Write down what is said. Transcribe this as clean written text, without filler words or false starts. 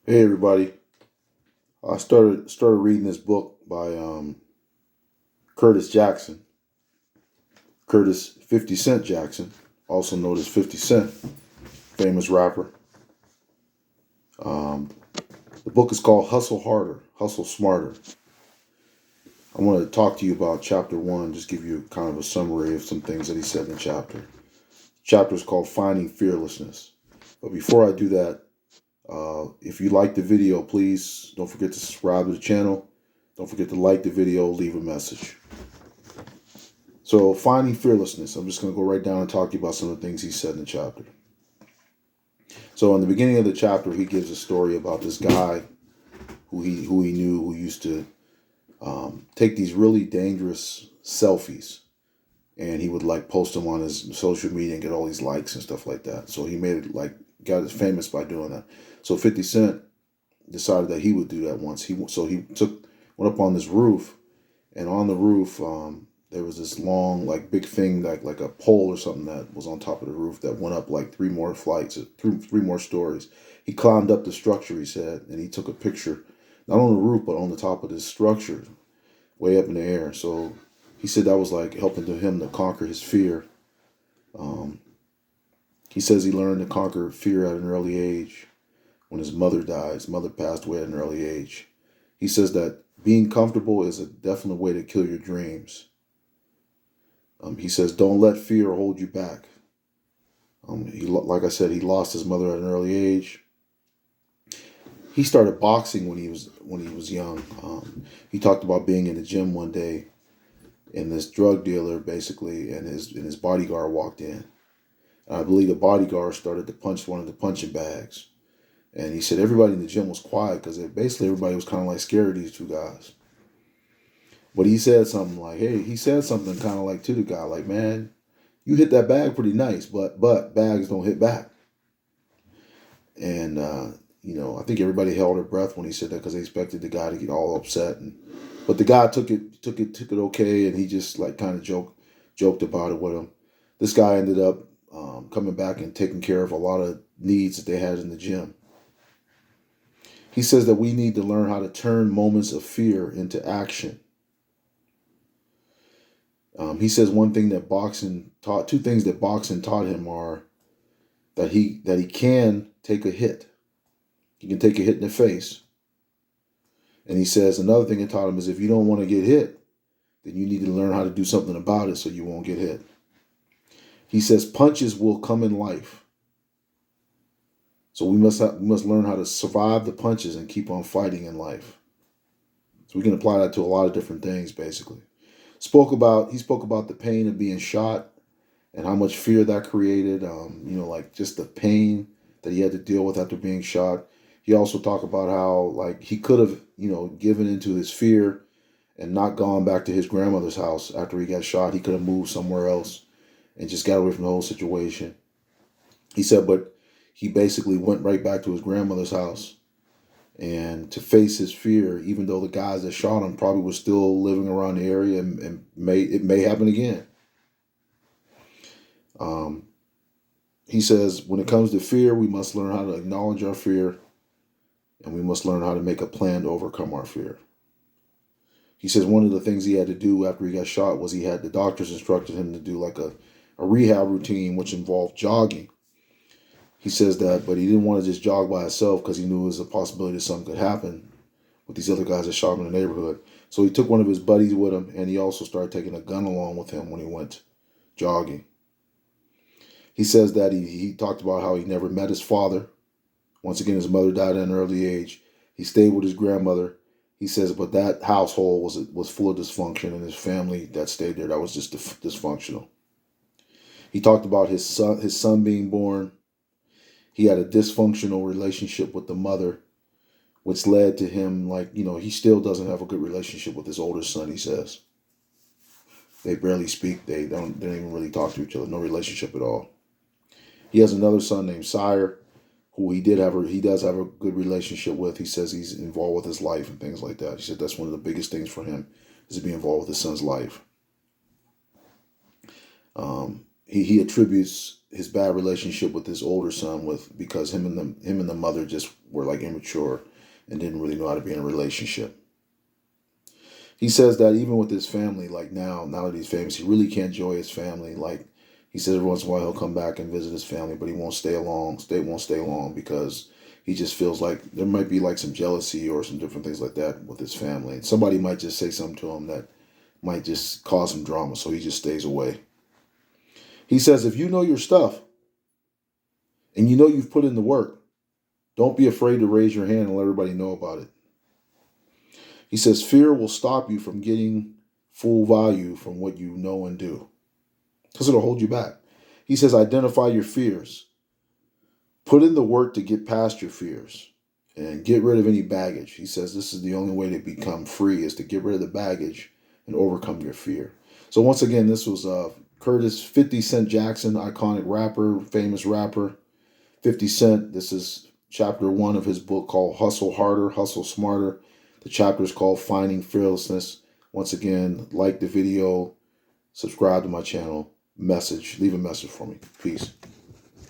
Hey everybody! I started reading this book by Curtis Jackson, Curtis 50 Cent Jackson, also known as 50 Cent, famous rapper. Um, the book is called Hustle Harder, Hustle Smarter. I want to talk to you about chapter one, just give you kind of a summary of some things that he said in the chapter. The chapter is called Finding Fearlessness. But before I do that, if you like the video, please don't forget to subscribe to the channel. Don't forget to like the video, leave a message. So, finding fearlessness. I'm just going to go right down and talk to you about some of the things he said in the chapter. So, in the beginning of the chapter, he gives a story about this guy who he knew who used to take these really dangerous selfies, and he would like post them on his social media and get all these likes and stuff like that. So he made it like got famous by doing that. So 50 Cent decided that he would do that once. He went up on this roof, and on the roof there was this long like big thing like a pole or something that was on top of the roof that went up like three more flights, three more stories. He climbed up the structure, he said, and he took a picture, not on the roof but on the top of this structure, way up in the air. So he said that was like helping him to conquer his fear. Um, he says he learned to conquer fear at an early age when his mother died. His mother passed away at an early age. He says that being comfortable is a definite way to kill your dreams. He says, don't let fear hold you back. Like I said, he lost his mother at an early age. He started boxing when he was young. He talked about being in the gym one day, and this drug dealer basically and his bodyguard walked in. I believe the bodyguard started to punch one of the punching bags, and he said everybody in the gym was quiet because basically everybody was kind of like scared of these two guys. But he said something like, "Hey," he said something kind of like to the guy, like, "Man, you hit that bag pretty nice, but bags don't hit back." And I think everybody held their breath when he said that because they expected the guy to get all upset. But the guy took it okay, and he just like kind of joked about it with him. This guy ended up coming back and taking care of a lot of needs that they had in the gym. He says that we need to learn how to turn moments of fear into action. He says two things that boxing taught him are that he can take a hit. He can take a hit in the face. And he says another thing it taught him is if you don't want to get hit, then you need to learn how to do something about it so you won't get hit. He says punches will come in life. So we must learn how to survive the punches and keep on fighting in life. So we can apply that to a lot of different things, basically. He spoke about the pain of being shot and how much fear that created. Like just the pain that he had to deal with after being shot. He also talked about how like he could have, given into his fear and not gone back to his grandmother's house after he got shot. He could have moved somewhere else and just got away from the whole situation. He said, but he basically went right back to his grandmother's house and to face his fear, even though the guys that shot him probably were still living around the area and it may happen again. He says, when it comes to fear, we must learn how to acknowledge our fear, and we must learn how to make a plan to overcome our fear. He says one of the things he had to do after he got shot was the doctors instructed him to do like a rehab routine, which involved jogging. He says that, but he didn't want to just jog by himself because he knew it was a possibility that something could happen with these other guys that shot him in the neighborhood. So he took one of his buddies with him, and he also started taking a gun along with him when he went jogging. He says that he talked about how he never met his father. Once again, his mother died at an early age. He stayed with his grandmother. He says, but that household was full of dysfunction, and his family that stayed there, that was just dysfunctional. He talked about his son being born. He had a dysfunctional relationship with the mother, which led to him, he still doesn't have a good relationship with his older son, he says. They barely speak. They don't even really talk to each other. No relationship at all. He has another son named Sire, who he does have a good relationship with. He says he's involved with his life and things like that. He said that's one of the biggest things for him is to be involved with his son's life. he attributes his bad relationship with his older son because him and the mother just were like immature and didn't really know how to be in a relationship. He says that even with his family, like now that he's famous, he really can't enjoy his family. Like he says every once in a while he'll come back and visit his family, but he won't stay long because he just feels like there might be like some jealousy or some different things like that with his family. And somebody might just say something to him that might just cause some drama, so he just stays away. He says, if you know your stuff and you know you've put in the work, don't be afraid to raise your hand and let everybody know about it. He says, fear will stop you from getting full value from what you know and do because it'll hold you back. He says, identify your fears. Put in the work to get past your fears and get rid of any baggage. He says this is the only way to become free is to get rid of the baggage and overcome your fear. So once again, this was Curtis 50 Cent Jackson, iconic rapper, famous rapper. 50 Cent, this is chapter 1 of his book called Hustle Harder, Hustle Smarter. The chapter is called Finding Fearlessness. Once again, like the video, subscribe to my channel, leave a message for me. Peace.